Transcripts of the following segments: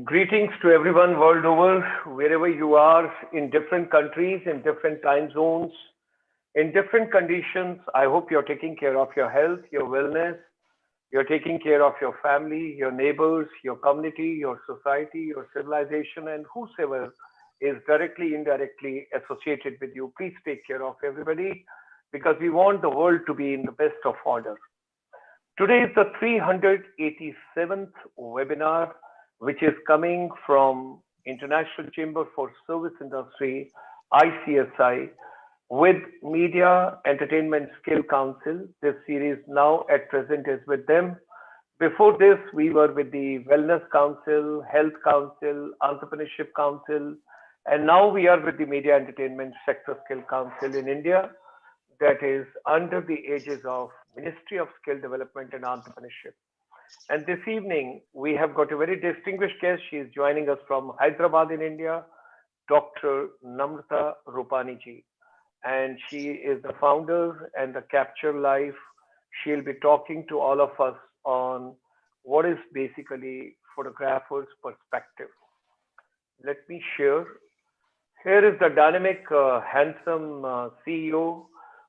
Greetings to everyone world over, wherever you are, in different countries, in different time zones, in different conditions. I hope you're taking care of your health, your wellness, you're taking care of your family, your neighbors, your community, your society, your civilization, and whosoever is directly, indirectly associated with you. Please take care of everybody because we want the world to be in the best of order. Today is the 387th webinar, which is coming from International Chamber for Service Industry, ICSI, with Media Entertainment Skill Council. This series now at present is with them. Before this, we were with the Wellness Council, Health Council, Entrepreneurship Council, and now we are with the Media Entertainment Sector Skill Council in India, that is under the aegis of Ministry of Skill Development and Entrepreneurship. And this evening, we have got a very distinguished guest. She is joining us from Hyderabad in India, Dr. Namrata Rupani ji. And she is the founder and the Capture Life. She'll be talking to all of us on what is basically photographer's perspective. Let me share. Here is the dynamic, handsome CEO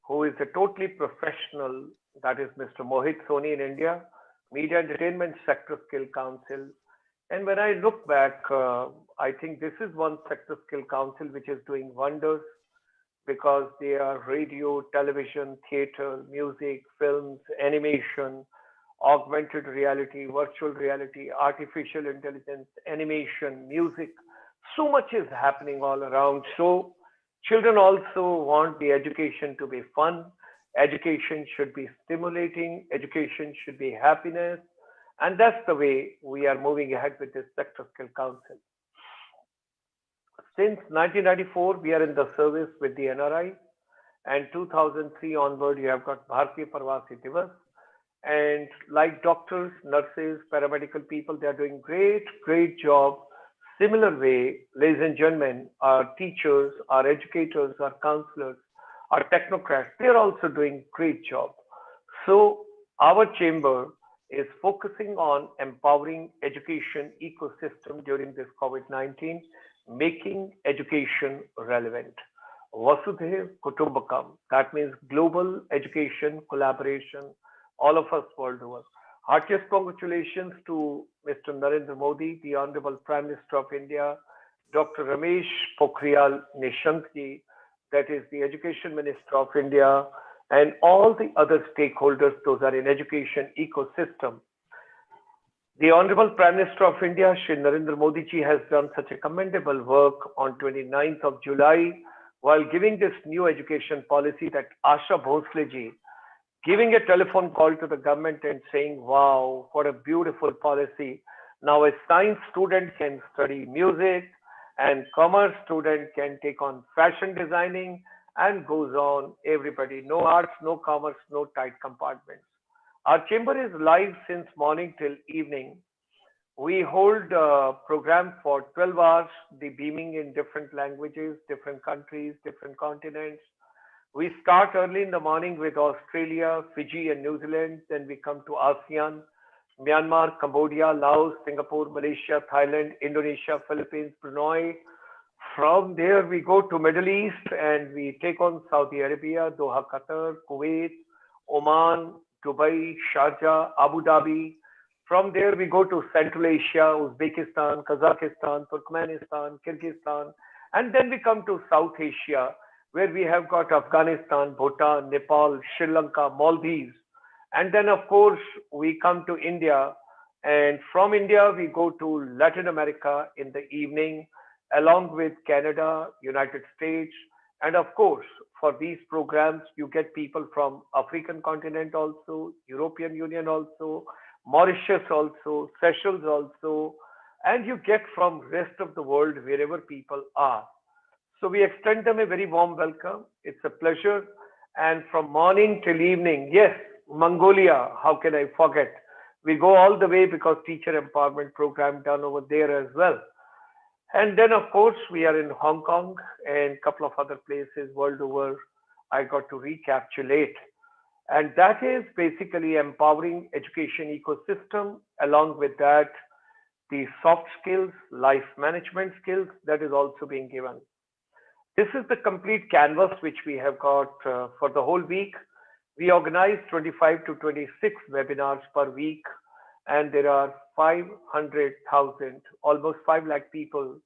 who is a totally professional, that is Mr. Mohit Soni in India, Media Entertainment Sector Skill Council. And when I look back, I think this is one Sector Skill Council which is doing wonders because they are radio, television, theater, music, films, animation, augmented reality, virtual reality, artificial intelligence, animation, music. So much is happening all around. So children also want the education to be fun. Education should be stimulating. Education should be happiness. And that's the way we are moving ahead with this Sector Skill Council. Since 1994, we are in the service with the NRI. And 2003 onward, you have got Bharatiya Parvasi Divas. And like doctors, nurses, paramedical people, they are doing great job. Similar way, ladies and gentlemen, our teachers, our educators, our counselors, our technocrats, they're also doing great job. So our chamber is focusing on empowering education ecosystem during this COVID-19, making education relevant. Vasudhaiv Kutumbakam, that means global education collaboration, all of us world over. Heartiest congratulations to Mr. Narendra Modi, the Honorable Prime Minister of India, Dr. Ramesh Pokhriyal Nishank ji, that is the Education Minister of India, and all the other stakeholders, those are in education ecosystem. The Honorable Prime Minister of India, Shri Narendra Modi ji, has done such a commendable work on 29th of July while giving this new education policy that Asha Bhosle ji, giving a telephone call to the government and saying, wow, what a beautiful policy. Now a science student can study music and commerce student can take on fashion designing and goes on everybody. No arts, no commerce, no tight compartments. Our chamber is live since morning till evening. We hold a program for 12 hours, the beaming in different languages, different countries, different continents. We start early in the morning with Australia, Fiji, and New Zealand. Then we come to ASEAN, Myanmar, Cambodia, Laos, Singapore, Malaysia, Thailand, Indonesia, Philippines, Brunei. From there, we go to Middle East and we take on Saudi Arabia, Doha, Qatar, Kuwait, Oman, Dubai, Sharjah, Abu Dhabi. From there, we go to Central Asia, Uzbekistan, Kazakhstan, Turkmenistan, Kyrgyzstan. And then we come to South Asia, where we have got Afghanistan, Bhutan, Nepal, Sri Lanka, Maldives. And then, of course, we come to India. And from India, we go to Latin America in the evening, along with Canada, United States. And of course, for these programs, you get people from African continent also, European Union also, Mauritius also, Seychelles also, and you get from rest of the world wherever people are. So we extend them a very warm welcome. It's a pleasure. And from morning till evening, yes, Mongolia, how can I forget? We go all the way because teacher empowerment program done over there as well. And then of course, we are in Hong Kong and a couple of other places world over. I got to recapitulate. And that is basically empowering education ecosystem. Along with that, the soft skills, life management skills that is also being given. This is the complete canvas which we have got for the whole week. We organize 25 to 26 webinars per week, and there are 500,000, almost 5 lakh people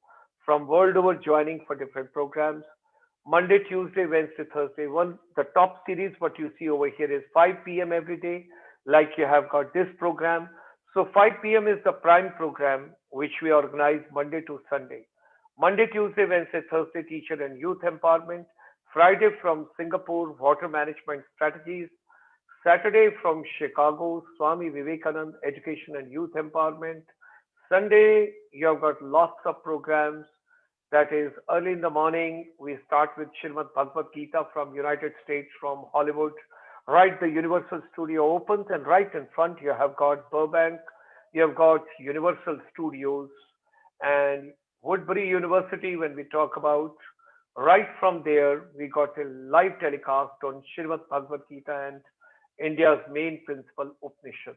from world over joining for different programs. Monday, Tuesday, Wednesday, Thursday. The top series, what you see over here is 5 p.m. every day, like you have got this program. So 5 p.m. is the prime program, which we organize Monday to Sunday. Monday, Tuesday, Wednesday, Thursday, teacher and youth empowerment. Friday from Singapore, water management strategies. Saturday from Chicago, Swami Vivekanand, education and youth empowerment. Sunday, you have got lots of programs. That is early in the morning. We start with Srimad Bhagavad Gita from United States, from Hollywood. Right, the Universal Studio opens, and right in front you have got Burbank. You have got Universal Studios and Woodbury University. When we talk about right from there, we got a live telecast on Srimad Bhagavad Gita and India's main principal Upanishad.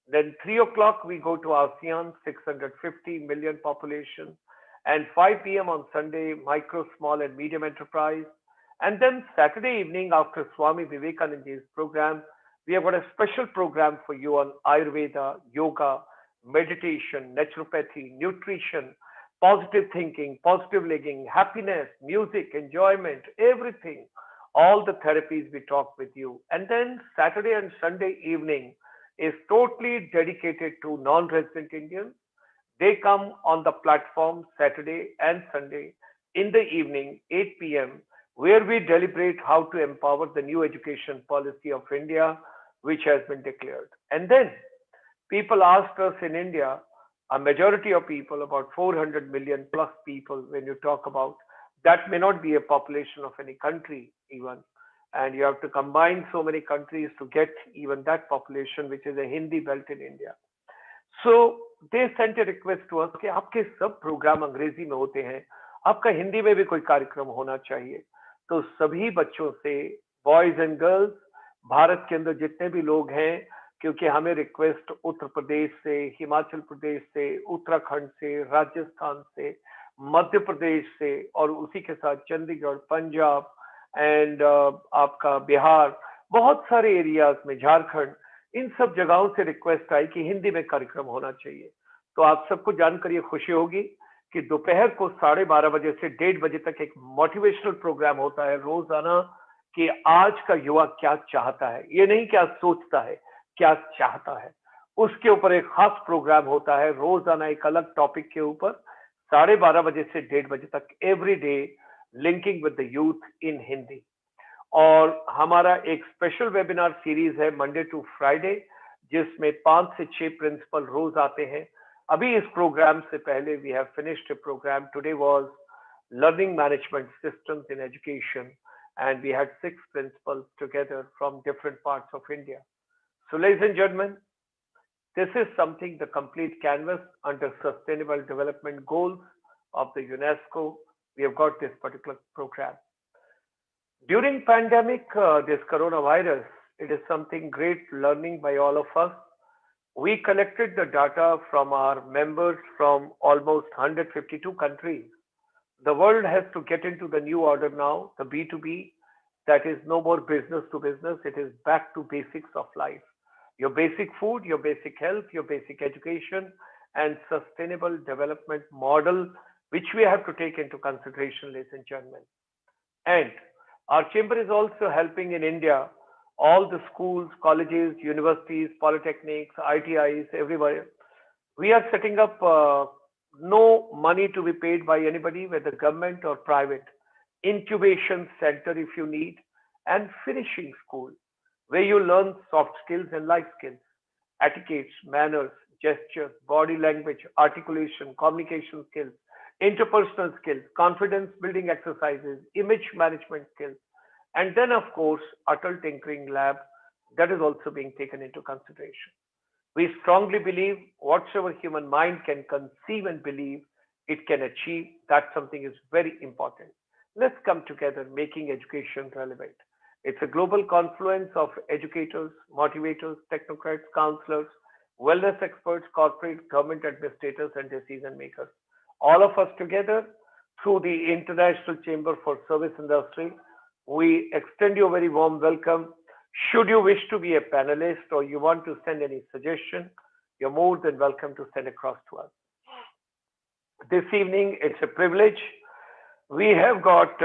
Then 3 o'clock we go to ASEAN, 650 million population, and 5 p.m. on Sunday, micro, small and medium enterprise. And then Saturday evening after Swami Vivekananda's program, we have got a special program for you on Ayurveda, yoga, meditation, naturopathy, nutrition, positive thinking, positive living, happiness, music, enjoyment, everything, all the therapies we talk with you. And then Saturday and Sunday evening is totally dedicated to non-resident Indians. They come on the platform Saturday and Sunday in the evening, 8 p.m., where we deliberate how to empower the new education policy of India, which has been declared. And then people asked us in India, a majority of people, about 400 million plus people, when you talk about, that may not be a population of any country even. And you have to combine so many countries to get even that population, which is a Hindi belt in India. So they sent a request to us कि आपके सब programme अंग्रेजी में होते हैं, आपका हिंदी में भी कोई कार्यक्रम होना चाहिए. तो सभी बच्चों से, बॉयज एंड गर्ल्स, भारत के अंदर जितने भी लोग हैं, क्योंकि हमें रिक्वेस्ट उत्तर प्रदेश से, हिमाचल प्रदेश से, उत्तराखंड से, राजस्थान से, मध्य प्रदेश से, और उसी के साथ चंडीगढ़, पंजाब एंड आपका बिहार, बहुत सारे एरियाज में, झारखंड, इन सब जगहों से रिक्वेस्ट आई कि हिंदी में कार्यक्रम होना चाहिए. तो आप सबको जानकर ये खुशी होगी कि दोपहर को 12:30 बजे से 1:30 बजे तक एक मोटिवेशनल प्रोग्राम होता है रोजाना, कि आज का युवा क्या चाहता है, ये नहीं क्या सोचता है, क्या चाहता है. उसके ऊपर एक खास प्रोग्राम होता है रोजाना, एक अलग टॉपिक के ऊपर, 12:30 बजे से 1:30 बजे तक, every day, linking with the youth in Hindi. और हमारा एक स्पेशल वेबिनार सीरीज है मंडे टू फ्राइडे, जिसमें 5 से 6 प्रिंसिपल रोज आते हैं. अभी इस प्रोग्राम से पहले we have finished a programme. Today was learning management systems in education, and we had 6 principals together from different parts of India. So ladies and gentlemen, this is something, the complete canvas under sustainable development goals of the UNESCO. We have got this particular program. During pandemic, this coronavirus, it is something great learning by all of us. We collected the data from our members from almost 152 countries. The world has to get into the new order now, the B2B, that is no more business to business. It is back to basics of life. Your basic food, your basic health, your basic education, and sustainable development model, which we have to take into consideration, ladies and gentlemen. And our chamber is also helping in India, all the schools, colleges, universities, polytechnics, ITIs, everywhere. We are setting up no money to be paid by anybody, whether government or private, incubation center if you need, and finishing school, where you learn soft skills and life skills, etiquettes, manners, gestures, body language, articulation, communication skills, interpersonal skills, confidence building exercises, image management skills, and then of course, Atal Tinkering Lab, that is also being taken into consideration. We strongly believe whatsoever human mind can conceive and believe, it can achieve. That something is very important. Let's come together, making education relevant. It's a global confluence of educators, motivators, technocrats, counselors, wellness experts, corporate government administrators, and decision makers. All of us together through the International Chamber for Service Industry, we extend you a very warm welcome. Should you wish to be a panelist or you want to send any suggestion, you're more than welcome to send across to us. This evening, it's a privilege. We have got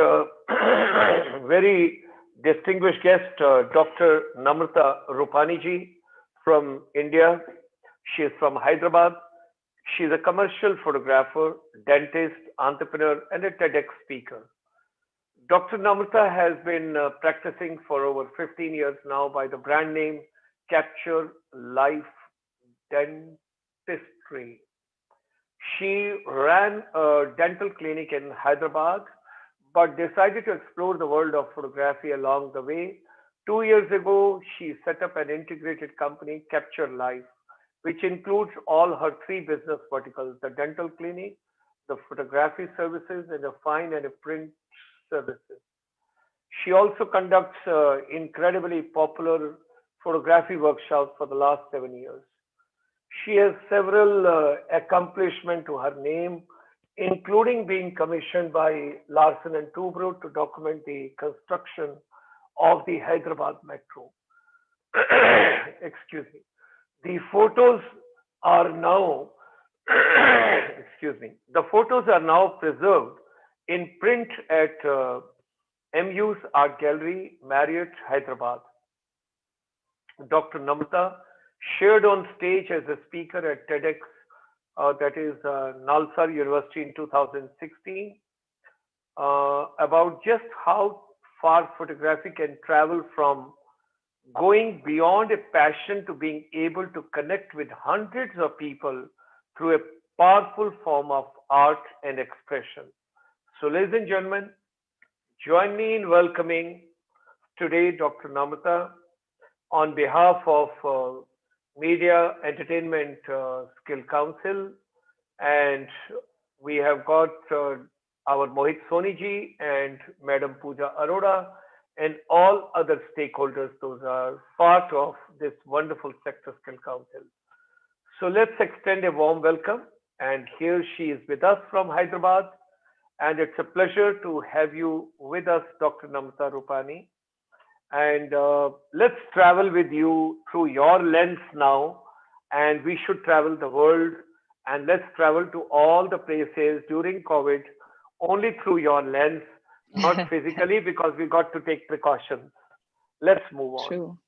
very distinguished guest, Dr. Namrata Rupani ji from India. She is from Hyderabad. She is a commercial photographer, dentist, entrepreneur, and a TEDx speaker. Dr. Namrata has been practicing for over 15 years now by the brand name Capture Life Dentistry. She ran a dental clinic in Hyderabad, but decided to explore the world of photography along the way. 2 years ago, she set up an integrated company, Capture Life, which includes all her three business verticals, the dental clinic, the photography services, and the fine and print services. She also conducts incredibly popular photography workshops for the last 7 years. She has several accomplishments to her name, including being commissioned by Larsen and Toubro to document the construction of the Hyderabad Metro. Excuse me. The photos are now, excuse me, the photos are now preserved in print at Muse Art Gallery, Marriott, Hyderabad. Dr. Namrata shared on stage as a speaker at TEDx, that is Nalsar University in 2016, about just how far photography can travel from going beyond a passion to being able to connect with hundreds of people through a powerful form of art and expression. So, ladies and gentlemen, join me in welcoming today Dr. Namrata on behalf of Media Entertainment Skill Council, and we have got our Mohit Soni ji and Madam Pooja Arora and all other stakeholders. Those are part of this wonderful Sector Skill Council. So let's extend a warm welcome. And here she is with us from Hyderabad. And it's a pleasure to have you with us, Dr. Namrata Rupani. And let's travel with you through your lens now. And we should travel the world. And let's travel to all the places during COVID only through your lens, not physically, because we got to take precautions. Let's move on. True.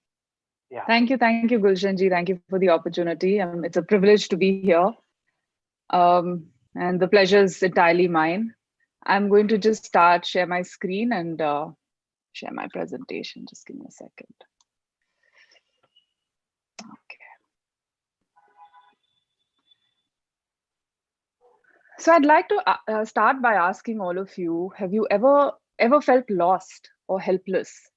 Yeah. Thank you, Gulshan ji. Thank you for the opportunity. It's a privilege to be here. And the pleasure is entirely mine. I'm going to just share my screen and share my presentation. Just give me a second. Okay. So I'd like to start by asking all of you, have you ever felt lost or helpless?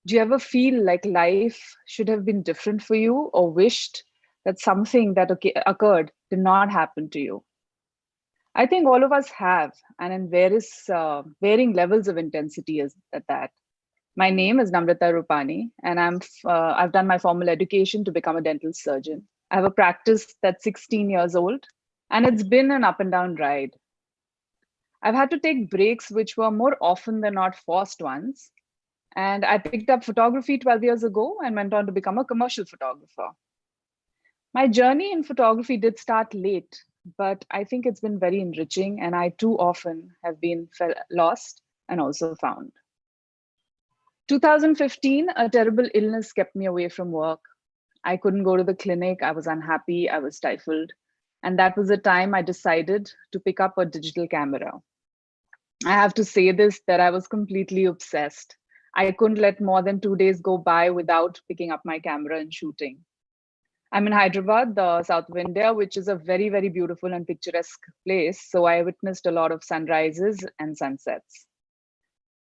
Do you ever feel like life should have been different for you or wished that something that occurred did not happen to you? I think all of us have, and in various varying levels of intensity at that. My name is Namrata Rupani, and I've done my formal education to become a dental surgeon. I have a practice that's 16 years old, and it's been an up and down ride. I've had to take breaks which were more often than not forced ones. And I picked up photography 12 years ago and went on to become a commercial photographer. My journey in photography did start late, but I think it's been very enriching, and I too often have been lost and also found. 2015, a terrible illness kept me away from work. I couldn't go to the clinic. I was unhappy. I was stifled. And that was the time I decided to pick up a digital camera. I have to say this, that I was completely obsessed. I couldn't let more than 2 days go by without picking up my camera and shooting. I'm in Hyderabad, the south of India, which is a very, very beautiful and picturesque place. So I witnessed a lot of sunrises and sunsets.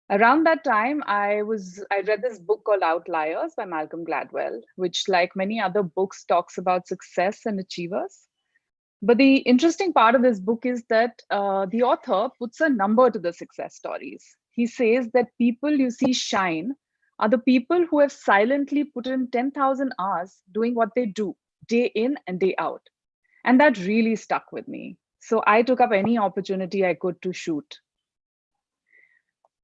Around that time, I read this book called Outliers by Malcolm Gladwell, which, like many other books, talks about success and achievers. But the interesting part of this book is that the author puts a number to the success stories. He says that people you see shine are the people who have silently put in 10,000 hours doing what they do, day in and day out. And that really stuck with me. So I took up any opportunity I could to shoot.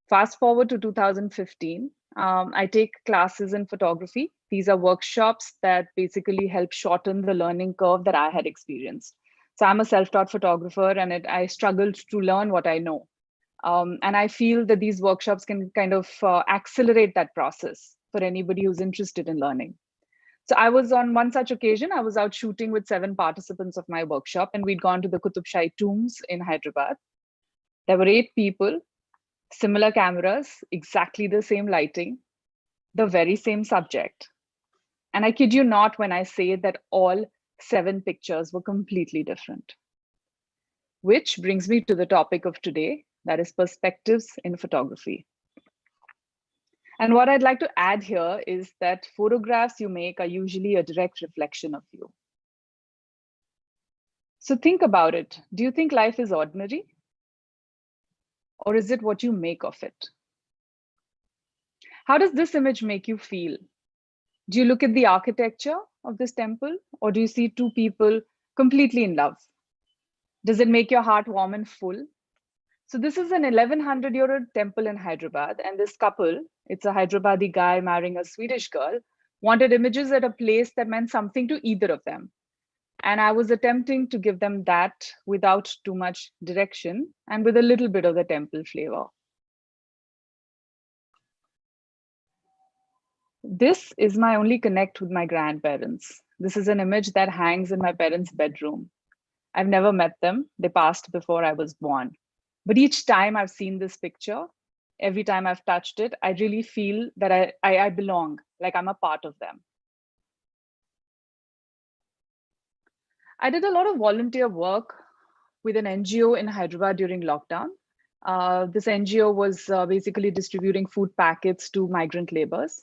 Fast forward to 2015, I take classes in photography. These are workshops that basically help shorten the learning curve that I had experienced. So I'm a self-taught photographer, and I struggled to learn what I know. And I feel that these workshops can kind of accelerate that process for anybody who's interested in learning. So I was on one such occasion, I was out shooting with 7 participants of my workshop, and we'd gone to the Qutub Shahi tombs in Hyderabad. There were 8 people, similar cameras, exactly the same lighting, the very same subject. And I kid you not when I say that all 7 pictures were completely different. Which brings me to the topic of today, that is perspectives in photography. And what I'd like to add here is that photographs you make are usually a direct reflection of you. So think about it. Do you think life is ordinary? Or is it what you make of it? How does this image make you feel? Do you look at the architecture of this temple, or do you see 2 people completely in love? Does it make your heart warm and full? So this is an 1100-year-old temple in Hyderabad, and this couple, it's a Hyderabadi guy marrying a Swedish girl, wanted images at a place that meant something to either of them. And I was attempting to give them that without too much direction and with a little bit of the temple flavor. This is my only connect with my grandparents. This is an image that hangs in my parents' bedroom. I've never met them. They passed before I was born. But each time I've seen this picture, every time I've touched it, I really feel that I belong, like I'm a part of them. I did a lot of volunteer work with an NGO in Hyderabad during lockdown. This NGO was basically distributing food packets to migrant laborers.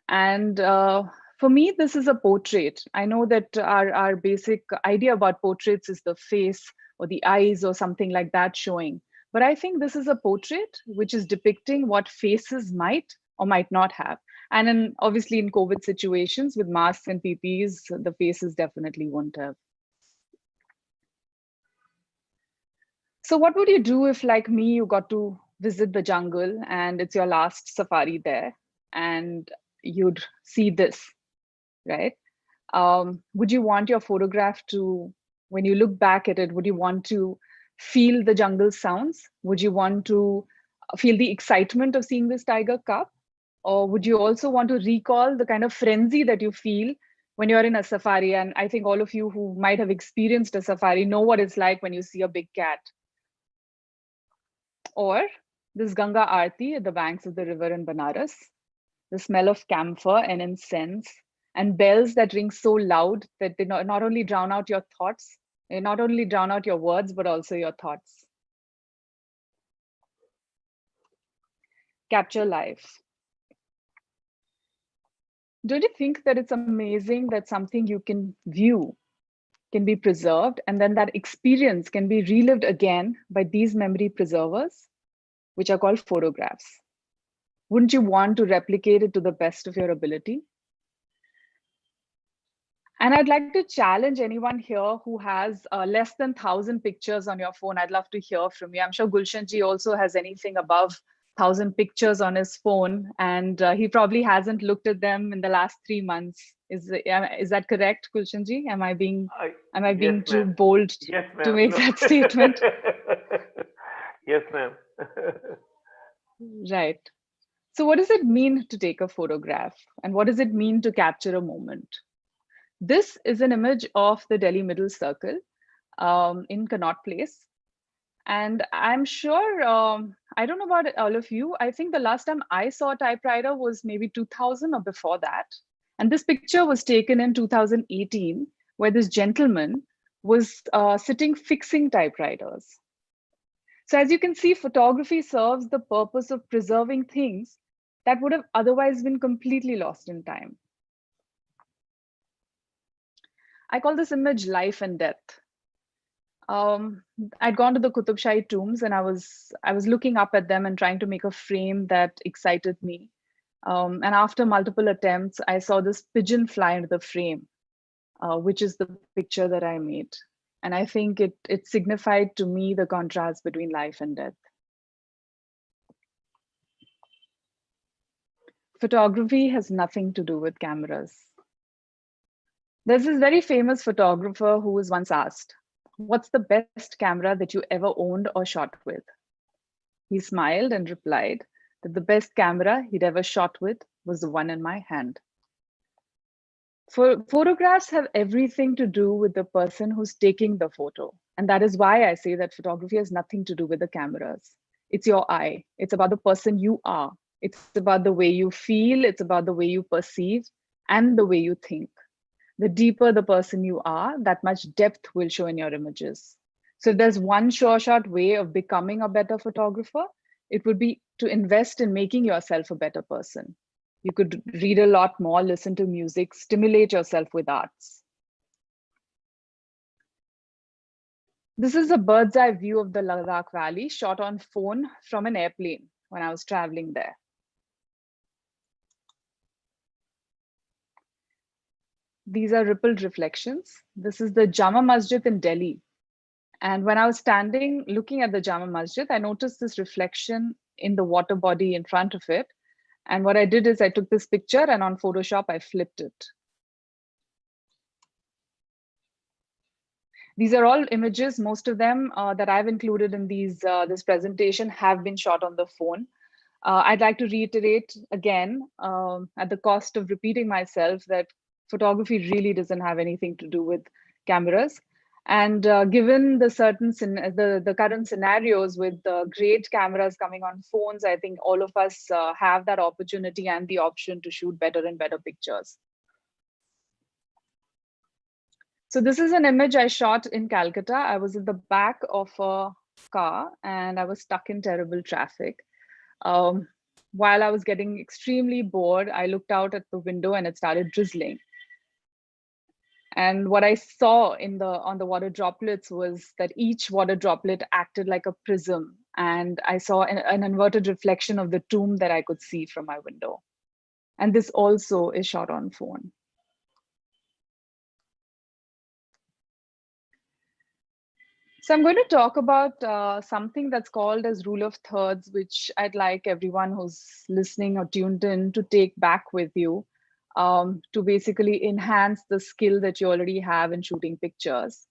And for me, this is a portrait. I know that our basic idea about portraits is the face or the eyes or something like that showing. But I think this is a portrait which is depicting what faces might or might not have. And obviously in COVID situations with masks and PPEs, the faces definitely won't have. So what would you do if, like me, you got to visit the jungle and it's your last safari there and you'd see this, right? Would you want your photograph to, when you look back at it, would you want to feel the jungle sounds? Would you want to feel the excitement of seeing this tiger cub? Or would you also want to recall the kind of frenzy that you feel when you're in a safari? And I think all of you who might have experienced a safari know what it's like when you see a big cat. Or this Ganga Aarti at the banks of the river in Banaras, the smell of camphor and incense, and bells that ring so loud that they not only drown out your thoughts, they not only drown out your words, but also your thoughts. Capture life. Don't you think that it's amazing that something you can view can be preserved, and then that experience can be relived again by these memory preservers, which are called photographs? Wouldn't you want to replicate it to the best of your ability? And I'd like to challenge anyone here who has less than 1,000 pictures on your phone. I'd love to hear from you. I'm sure Gulshan ji also has anything above 1,000 pictures on his phone, and he probably hasn't looked at them in the last 3 months. Is that correct, Gulshan ji? Am I being yes, too bold yes, to make no. that statement? Yes, ma'am. Right. So what does it mean to take a photograph? And what does it mean to capture a moment? This is an image of the Delhi Middle Circle in Connaught Place. And I'm sure, I don't know about all of you, I think the last time I saw a typewriter was maybe 2000 or before that. And this picture was taken in 2018, where this gentleman was sitting fixing typewriters. So as you can see, photography serves the purpose of preserving things that would have otherwise been completely lost in time. I call this image life and death. I'd gone to the Qutub Shahi tombs, and I was looking up at them and trying to make a frame that excited me. And after multiple attempts, I saw this pigeon fly into the frame. which is the picture that I made. And I think it signified to me the contrast between life and death. Photography has nothing to do with cameras. There's this very famous photographer who was once asked, "What's the best camera that you ever owned or shot with?" He smiled and replied that the best camera he'd ever shot with was the one in my hand. Photographs have everything to do with the person who's taking the photo. And that is why I say that photography has nothing to do with the cameras. It's your eye. It's about the person you are. It's about the way you feel. It's about the way you perceive and the way you think. The deeper the person you are, that much depth will show in your images. So if there's one sure shot way of becoming a better photographer, it would be to invest in making yourself a better person. You could read a lot more, listen to music, stimulate yourself with arts. This is a bird's eye view of the Ladakh Valley shot on phone from an airplane when I was traveling there. These are rippled reflections. This is the Jama Masjid in Delhi. And when I was standing looking at the Jama Masjid, I noticed this reflection in the water body in front of it. And what I did is I took this picture and on Photoshop, I flipped it. These are all images. Most of them that I've included in this presentation have been shot on the phone. I'd like to reiterate again, at the cost of repeating myself, that photography really doesn't have anything to do with cameras. And given the current scenarios with great cameras coming on phones, I think all of us have that opportunity and the option to shoot better and better pictures. So this is an image I shot in Calcutta. I was at the back of a car and I was stuck in terrible traffic. While I was getting extremely bored, I looked out at the window and it started drizzling. And what I saw on the water droplets was that each water droplet acted like a prism. And I saw an inverted reflection of the tomb that I could see from my window. And this also is shot on phone. So I'm going to talk about something that's called as rule of thirds, which I'd like everyone who's listening or tuned in to take back with you. To basically enhance the skill that you already have in shooting pictures.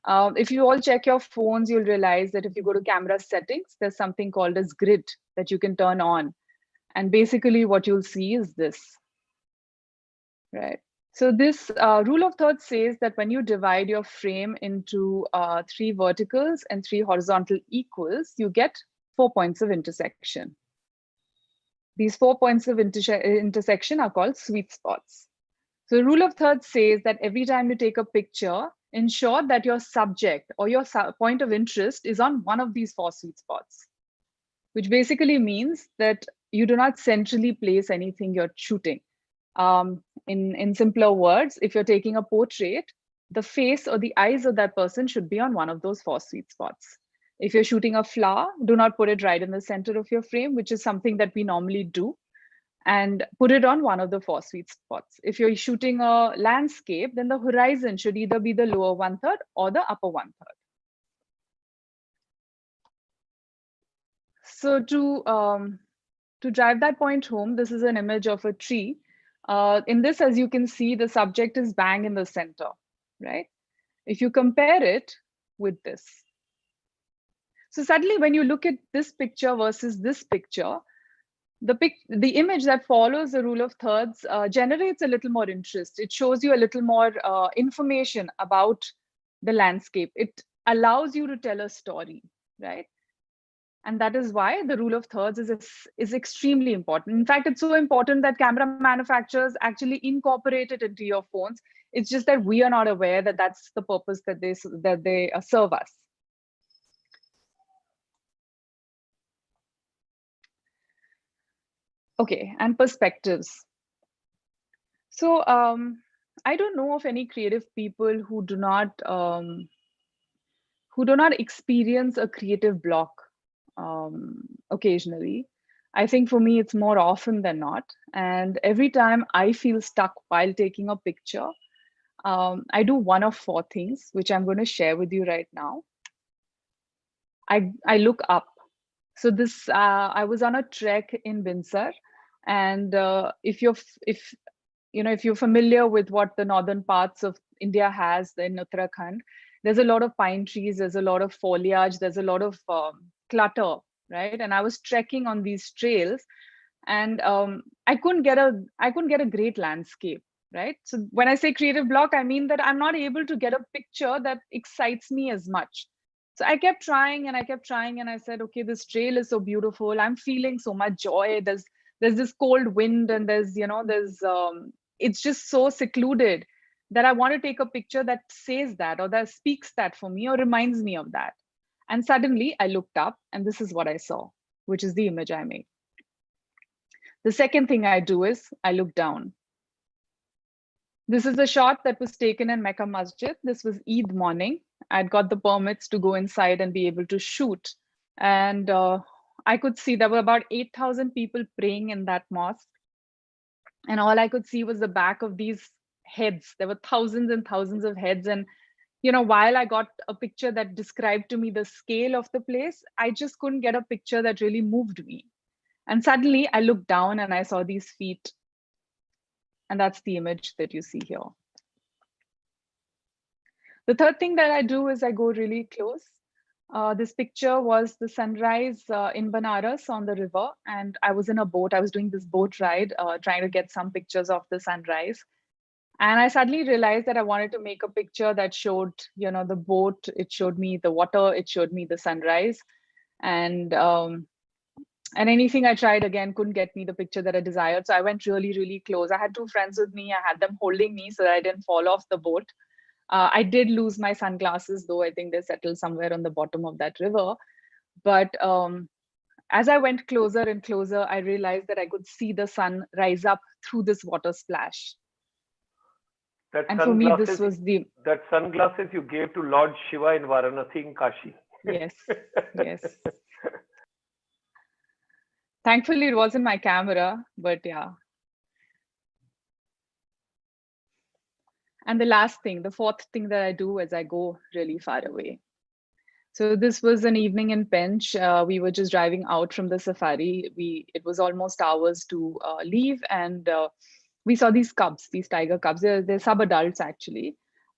If you all check your phones, you'll realize that if you go to camera settings, there's something called as grid that you can turn on. And basically what you'll see is this, right? So this rule of thirds says that when you divide your frame into 3 verticals and 3 horizontal equals, you get 4 points of intersection. These 4 points of intersection are called sweet spots. So the rule of thirds says that every time you take a picture, ensure that your subject or your point of interest is on one of these 4 sweet spots, which basically means that you do not centrally place anything you're shooting. In simpler words, if you're taking a portrait, the face or the eyes of that person should be on one of those 4 sweet spots. If you're shooting a flower, do not put it right in the center of your frame, which is something that we normally do, and put it on one of the 4 sweet spots. If you're shooting a landscape, then the horizon should either be the lower 1/3 or the upper 1/3. So to drive that point home, this is an image of a tree. In this, as you can see, the subject is bang in the center, right? If you compare it with this. So suddenly when you look at this picture versus this picture, the image that follows the rule of thirds generates a little more interest. It shows you a little more information about the landscape. It allows you to tell a story, right? And that is why the rule of thirds is extremely important. In fact, it's so important that camera manufacturers actually incorporate it into your phones. It's just that we are not aware that that's the purpose that they serve us. Okay, and perspectives. So I don't know of any creative people who do not experience a creative block occasionally. I think for me, it's more often than not. And every time I feel stuck while taking a picture, I do one of four things, which I'm going to share with you right now. I look up. So this I was on a trek in Binsar, and if you're familiar with what the northern parts of India has in Uttarakhand, there's a lot of pine trees, there's a lot of foliage, there's a lot of clutter, right? And I was trekking on these trails, and I couldn't get a great landscape, right? So when I say creative block, I mean that I'm not able to get a picture that excites me as much. So I kept trying and I kept trying, and I said, okay, this trail is so beautiful, I'm feeling so much joy. There's this cold wind, and there's it's just so secluded that I want to take a picture that says that, or that speaks that for me, or reminds me of that. And suddenly I looked up, and this is what I saw, which is the image I made. The second thing I do is I look down. This is a shot that was taken in Mecca Masjid. This was Eid morning. I'd got the permits to go inside and be able to shoot. And I could see there were about 8,000 people praying in that mosque. And all I could see was the back of these heads. There were thousands and thousands of heads. And, while I got a picture that described to me the scale of the place, I just couldn't get a picture that really moved me. And suddenly I looked down and I saw these feet. And that's the image that you see here. The third thing that I do is I go really close. This picture was the sunrise in Banaras on the river. And I was in a boat. I was doing this boat ride, trying to get some pictures of the sunrise. And I suddenly realized that I wanted to make a picture that showed, the boat. It showed me the water. It showed me the sunrise. And anything I tried again couldn't get me the picture that I desired. So I went really, really close. I had two friends with me. I had them holding me so that I didn't fall off the boat. I did lose my sunglasses, though I think they settled somewhere on the bottom of that river. But as I went closer and closer, I realized that I could see the sun rise up through this water splash. And for me, this was that sunglasses you gave to Lord Shiva in Varanasi in Kashi. Yes, yes. Thankfully, it wasn't my camera, but yeah. And the last thing, the fourth thing that I do is I go really far away. So this was an evening in Pench. We were just driving out from the safari. It was almost hours to leave, and we saw these cubs, these tiger cubs. They're sub-adults actually.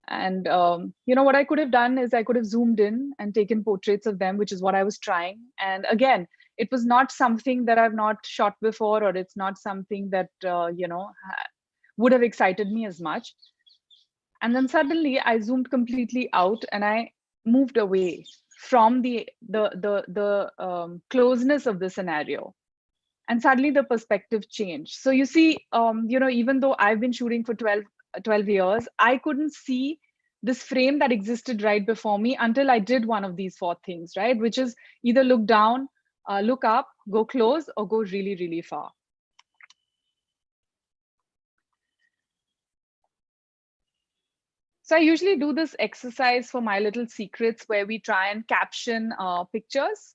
And what I could have done is I could have zoomed in and taken portraits of them, which is what I was trying. And again, it was not something that I've not shot before, or it's not something that would have excited me as much. And then suddenly I zoomed completely out and I moved away from the closeness of the scenario. And suddenly the perspective changed. So you see, even though I've been shooting for 12 years, I couldn't see this frame that existed right before me until I did one of these four things, right? Which is either look down, look up, go close, or go really, really far. So I usually do this exercise for my little secrets where we try and caption pictures.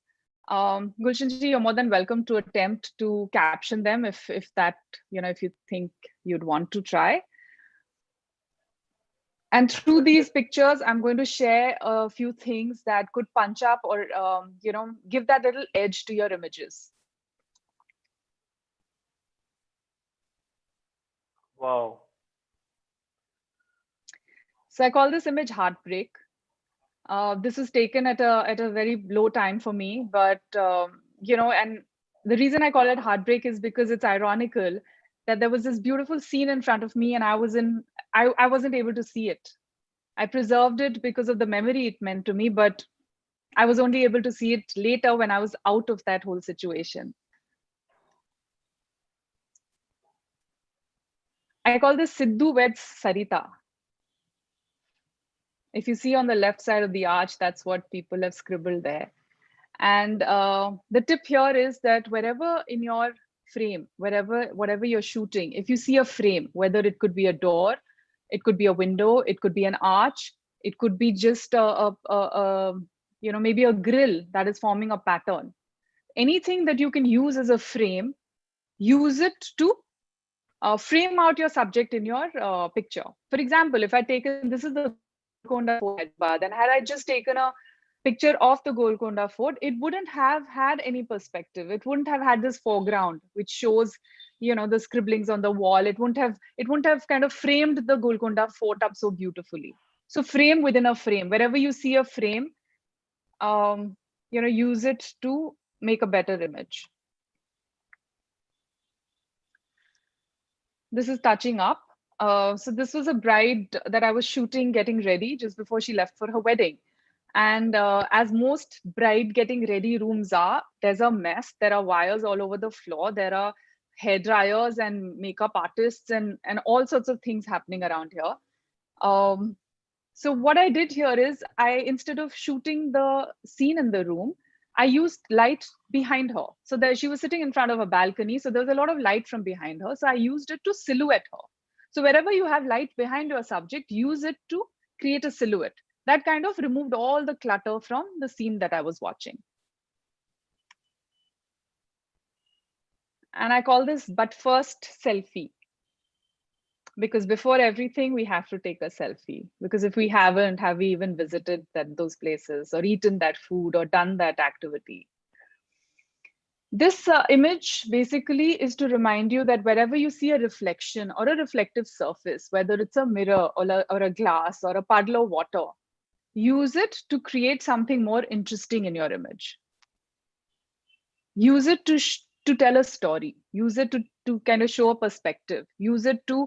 Gulshanji, you're more than welcome to attempt to caption them if you think you'd want to try. And through these pictures, I'm going to share a few things that could punch up or give that little edge to your images. Wow. So I call this image Heartbreak. This was taken at a very low time for me, but and the reason I call it Heartbreak is because it's ironical that there was this beautiful scene in front of me and I wasn't able to see it. I preserved it because of the memory it meant to me, but I was only able to see it later when I was out of that whole situation. I call this Sidhu weds Sarita. If you see on the left side of the arch, that's what people have scribbled there. And the tip here is that wherever in your frame, whatever you're shooting, if you see a frame, whether it could be a door, it could be a window, it could be an arch, it could be just maybe a grill that is forming a pattern. Anything that you can use as a frame, use it to frame out your subject in your picture. For example, if I taken, this is the Golconda Fort in Hyderabad, and had I just taken a picture of the Golconda Fort, it wouldn't have had any perspective. It wouldn't have had this foreground, which shows, the scribblings on the wall. It wouldn't have kind of framed the Golconda Fort up so beautifully. So frame within a frame. Wherever you see a frame, use it to make a better image. This is touching up. So this was a bride that I was shooting, getting ready just before she left for her wedding. And as most bride getting ready rooms are, there's a mess. There are wires all over the floor. There are hair dryers and makeup artists and all sorts of things happening around here. So what I did here is instead of shooting the scene in the room, I used light behind her. So that she was sitting in front of a balcony. So there was a lot of light from behind her. So I used it to silhouette her. So wherever you have light behind your subject, use it to create a silhouette. That kind of removed all the clutter from the scene that I was watching. And I call this but first selfie. Because before everything, we have to take a selfie. Because if we haven't, have we even visited those places or eaten that food or done that activity? This image basically is to remind you that wherever you see a reflection or a reflective surface, whether it's a mirror or a glass or a puddle of water, use it to create something more interesting in your image. Use it to tell a story. Use it to kind of show a perspective. Use it to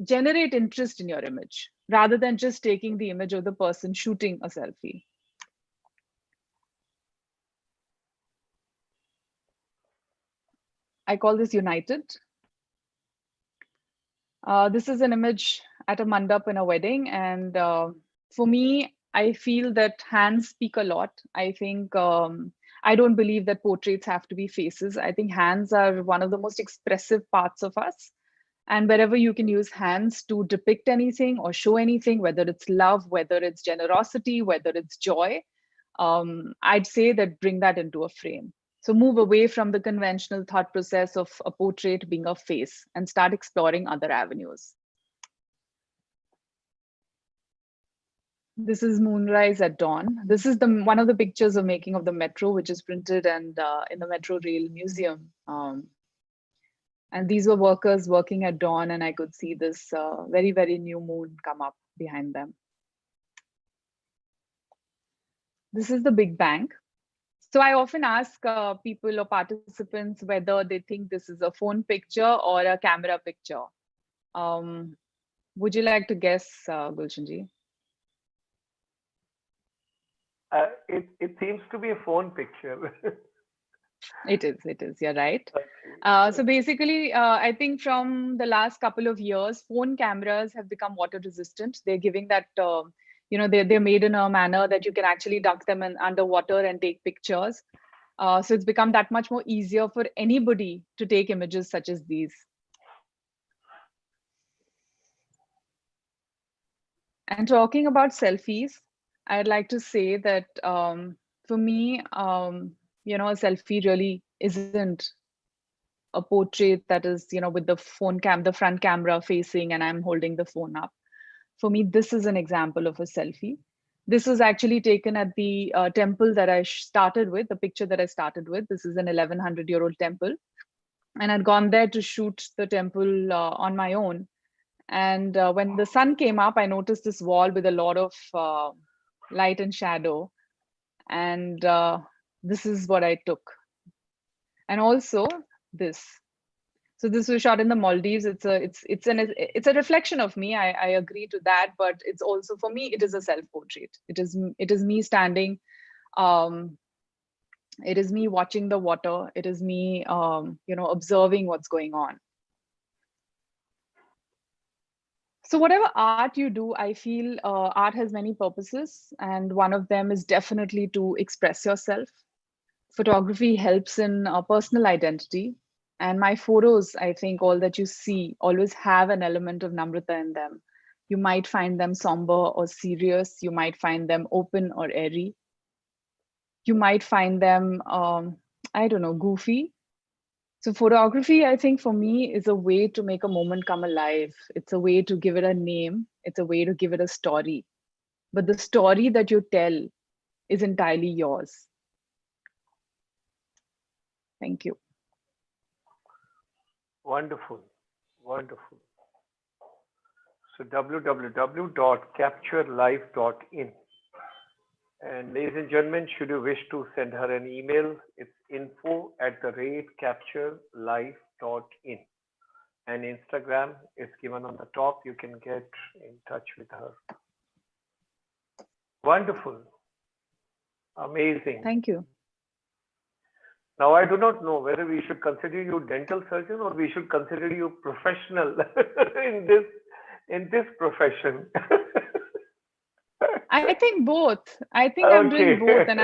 generate interest in your image rather than just taking the image of the person shooting a selfie. I call this United. This is an image at a mandap in a wedding. And for me, I feel that hands speak a lot. I think I don't believe that portraits have to be faces. I think hands are one of the most expressive parts of us. And wherever you can use hands to depict anything or show anything, whether it's love, whether it's generosity, whether it's joy, I'd say that bring that into a frame. So move away from the conventional thought process of a portrait being a face and start exploring other avenues. This is Moonrise at Dawn. This is one of the pictures of making of the metro, which is printed and in the Metro Rail Museum. And these were workers working at dawn, and I could see this very, very new moon come up behind them. This is the Big Bang. So I often ask people or participants whether they think this is a phone picture or a camera picture. Would you like to guess, Gulshanji? It seems to be a phone picture. It is, you're right. So basically, I think from the last couple of years, phone cameras have become water resistant. They're giving that, they're made in a manner that you can actually dunk them in underwater and take pictures. So it's become that much more easier for anybody to take images such as these. And talking about selfies, I'd like to say that for me, a selfie really isn't a portrait that is, with the the front camera facing and I'm holding the phone up. For me, this is an example of a selfie. This was actually taken at the temple that I started with, the picture that I started with. This is an 1100-year-old temple. And I'd gone there to shoot the temple on my own. And when the sun came up, I noticed this wall with a lot of light and shadow. And this is what I took. And also this. So this was shot in the Maldives. It's a reflection of me. I agree to that, but it's also, for me, it is a self-portrait. It is me standing. It is me watching the water. It is me, observing what's going on. So whatever art you do, I feel art has many purposes, and one of them is definitely to express yourself. Photography helps in personal identity. And my photos, I think all that you see always have an element of Namrata in them. You might find them somber or serious. You might find them open or airy. You might find them, I don't know, goofy. So photography, I think for me, is a way to make a moment come alive. It's a way to give it a name. It's a way to give it a story. But the story that you tell is entirely yours. Thank you. Wonderful. Wonderful. So www.capturelife.in. And ladies and gentlemen, should you wish to send her an email, it's info@capturelife.in. And Instagram is given on the top. You can get in touch with her. Wonderful. Amazing. Thank you. Now, I do not know whether we should consider you dental surgeon or we should consider you professional in this profession. I think both. I think I'm doing Okay. both, and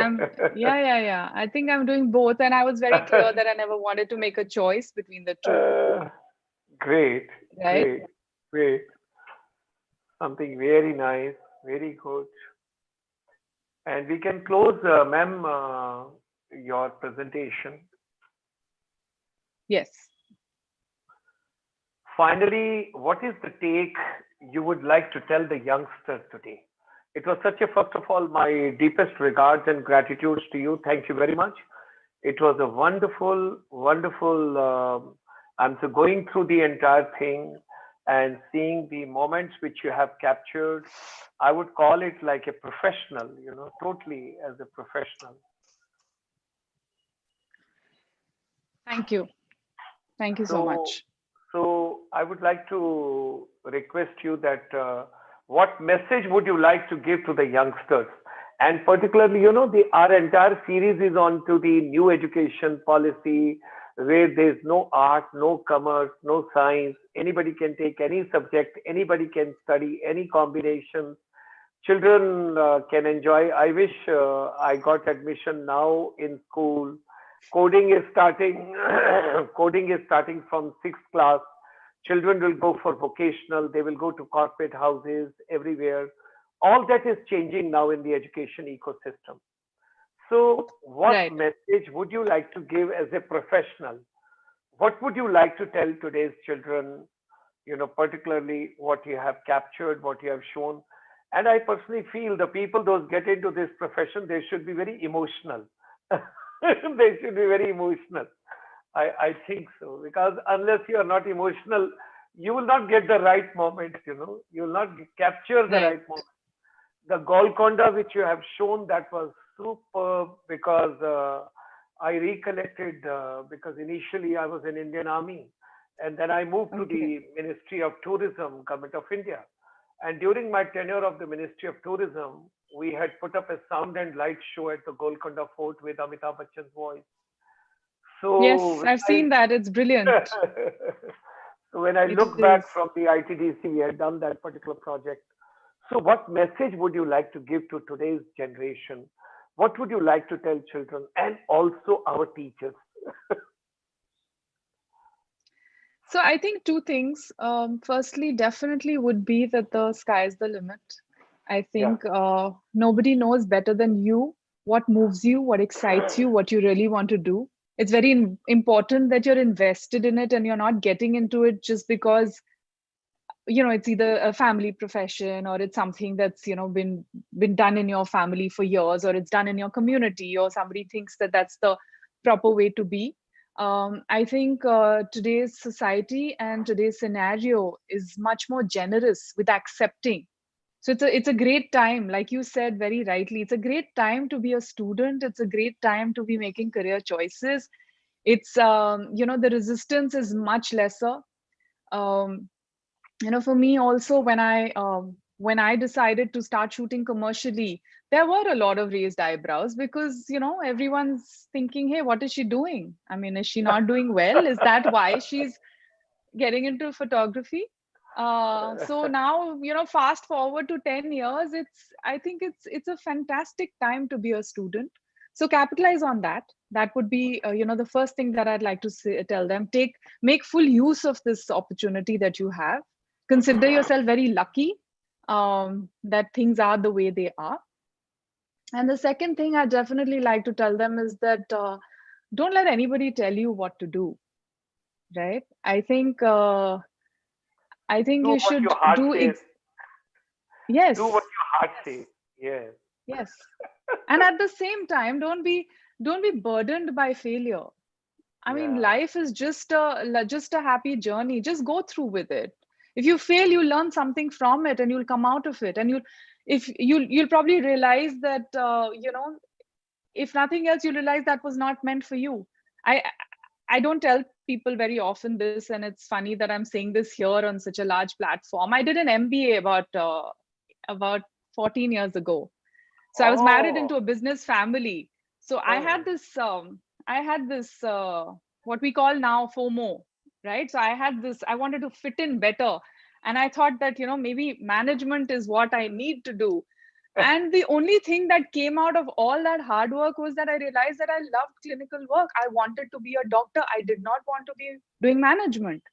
yeah. I think I'm doing both, and I was very clear that I never wanted to make a choice between the two, Great, right? great, great. Something very nice, very good. And we can close, ma'am, your presentation. Yes. Finally, what is the take you would like to tell the youngsters today? It was such a, first of all, my deepest regards and gratitudes to you. Thank you very much. It was a wonderful, wonderful. I'm so going through the entire thing and seeing the moments which you have captured. I would call it like a professional, totally as a professional. Thank you. Thank you so So, much. so I would like to request you that what message would you like to give to the youngsters? And particularly, our entire series is on to the new education policy where there's no art, no commerce, no science. Anybody can take any subject, anybody can study any combination. Children can enjoy. I wish I got admission now in school. Coding is starting. Coding is starting from sixth class. Children will go for vocational. They will go to corporate houses everywhere. All that is changing now in the education ecosystem. So, what Right. message would you like to give as a professional? What would you like to tell today's children, particularly what you have captured, what you have shown? And I personally feel the people those get into this profession, they should be very emotional. They should be very emotional. I think so. Because unless you are not emotional, you will not get the right moment, you will not capture the Right. right moment. The Golconda which you have shown, that was superb because I recollected because initially I was in Indian Army and then I moved to Okay. the Ministry of Tourism, Government of India. And during my tenure of the Ministry of Tourism, we had put up a sound and light show at the Golconda Fort with Amitabh Bachchan's voice. So Yes, when I've seen that. It's brilliant. so when I It look back is. from the ITDC, we had done that particular project. So what message would you like to give to today's generation? What would you like to tell children and also our teachers? So I think two things. Firstly, definitely would be that the sky is the limit. I Yeah, think nobody knows better than you what moves you, what excites you, what you really want to do. It's very important that you're invested in it and you're not getting into it just because it's either a family profession or it's something that's been done in your family for years, or it's done in your community, or somebody thinks that that's the proper way to be. I think today's society and today's scenario is much more generous with accepting. So it's a great time, like you said very rightly, it's a great time to be a student. It's a great time to be making career choices. It's the resistance is much lesser. um, for me also, when I decided to start shooting commercially, there were a lot of raised eyebrows because everyone's thinking, hey, what is she doing? I mean, is she not doing well? Is that why she's getting into photography? So now, fast forward to 10 years, I think it's a fantastic time to be a student. So capitalize on that. That would be the first thing that I'd like to tell them. Make full use of this opportunity that you have. Consider yourself very lucky that things are the way they are. And the second thing I definitely like to tell them is that don't let anybody tell you what to do. right? I think Do you what should your heart do says. Do what yes, your heart says. yes, Yes. yes. And at the same time, don't be burdened by failure. I mean, Yeah. life is just a happy journey. Just go through with it. If you fail, you learn something from it, and you'll come out of it. And you'll probably realize that if nothing else, you realize that was not meant for you. I I don't tell people very often this, and it's funny that I'm saying this here on such a large platform. I did an MBA about 14 years ago. So I was married Oh. into a business family. So I Oh. had this what we call now FOMO, right? So I wanted to fit in better. And I thought that, maybe management is what I need to do. And the only thing that came out of all that hard work was that I realized that I loved clinical work. I wanted to be a doctor. I did not want to be doing management.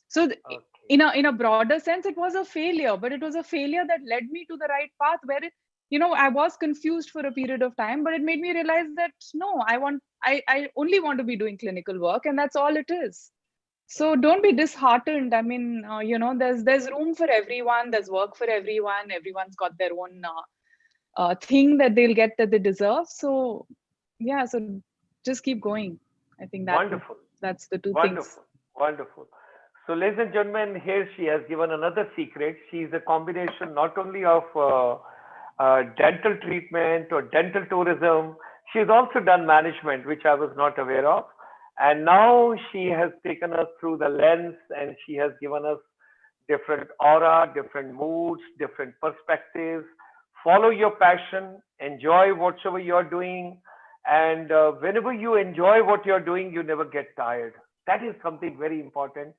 So Okay. in a broader sense, it was a failure, but it was a failure that led me to the right path where I was confused for a period of time, but it made me realize that no, I only want to be doing clinical work, and that's all it is. So don't be disheartened. I mean, there's room for everyone. There's work for everyone. Everyone's got their own thing that they'll get that they deserve. So yeah, so just keep going. I think Wonderful. that's the two things. Wonderful. Wonderful. So, ladies and gentlemen, here she has given another secret. She is a combination not only of dental treatment or dental tourism, she's also done management, which I was not aware of. And now she has taken us through the lens and she has given us different aura, different moods, different perspectives. Follow your passion, enjoy whatever you're doing, and whenever you enjoy what you're doing, you never get tired. That is something very important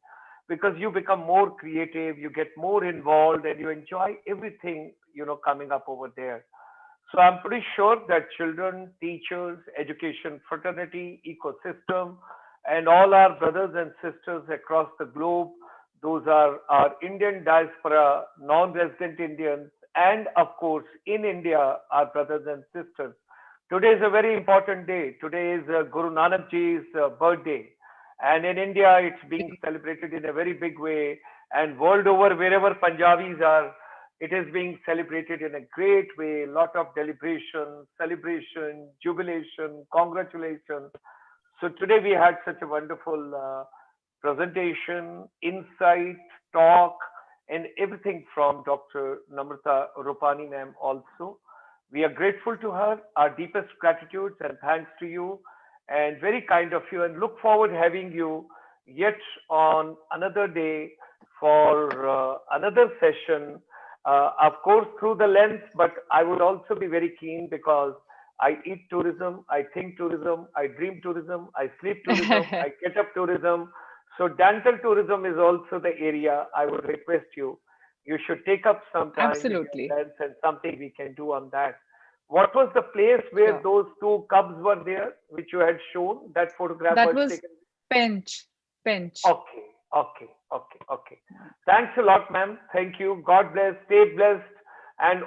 because you become more creative, you get more involved, and you enjoy everything coming up over there. So I'm pretty sure that children, teachers, education fraternity, ecosystem, and all our brothers and sisters across the globe, those are our Indian diaspora, non-resident Indians, and of course in India, our brothers and sisters. Today is a very important day. Today is Guru Nanak Ji's birthday. And in India, it's being celebrated in a very big way. And world over, wherever Punjabis are, it is being celebrated in a great way. Lot of deliberation, celebration, jubilation, congratulations. So today we had such a wonderful presentation, insight, talk, and everything from Dr. Namrata Rupani ma'am also. We are grateful to her, our deepest gratitude and thanks to you, and very kind of you, and look forward having you yet on another day for another session. Of course, through the lens, but I would also be very keen because I eat tourism, I think tourism, I dream tourism, I sleep tourism, I get up tourism. So dental tourism is also the area I would request you. You should take up some time with your Absolutely. lens and something we can do on that. What was the place where Sure. those two cubs were there, which you had shown? That photograph That was was taken. Pench. Pench. Okay, okay, okay, okay. Thanks a lot, ma'am. Thank you. God bless. Stay blessed. And